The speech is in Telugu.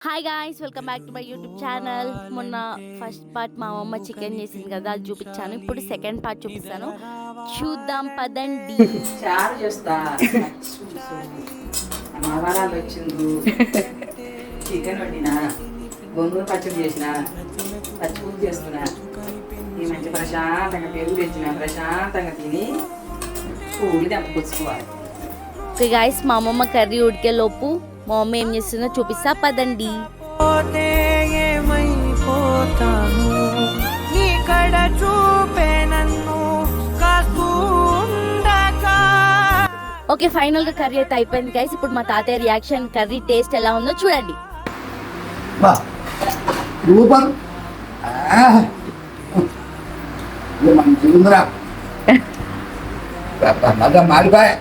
Hi guys, welcome back to my YouTube channel. మొన్న ఫస్ట్ పార్ట్ మా అమ్మ చికెన్ చేసింది కదా, అది చూపించాను. ఇప్పుడు సెకండ్ పార్ట్ చూపిస్తాను, చూద్దాం పదండి. చారు చేస్తా, మవారాలు వచ్చింది, చికెన్ వండినా, గోంగూర పచ్చడి చేసిన, పచ్చిపూలు చేస్తున్నా. ఈ మంచి ప్రశాంతంగా పెరుగు తెచ్చిన, ప్రశాంతంగా తిని పూడి దెబ్బకొచ్చుకోవాలి. ఓకే గాయ్స్, మా అమ్మమ్మ కర్రీ ఉడికే లోపు మా మమ్మీ ఏం చేస్తుందో చూపిస్తా పదండి. ఓకే, ఫైనల్ గా కర్రీ అయితే అయిపోయింది గైస్. ఇప్పుడు మా తాతయ్య రియాక్షన్, కర్రీ టేస్ట్ ఎలా ఉందో చూడండి. మాడిపోయా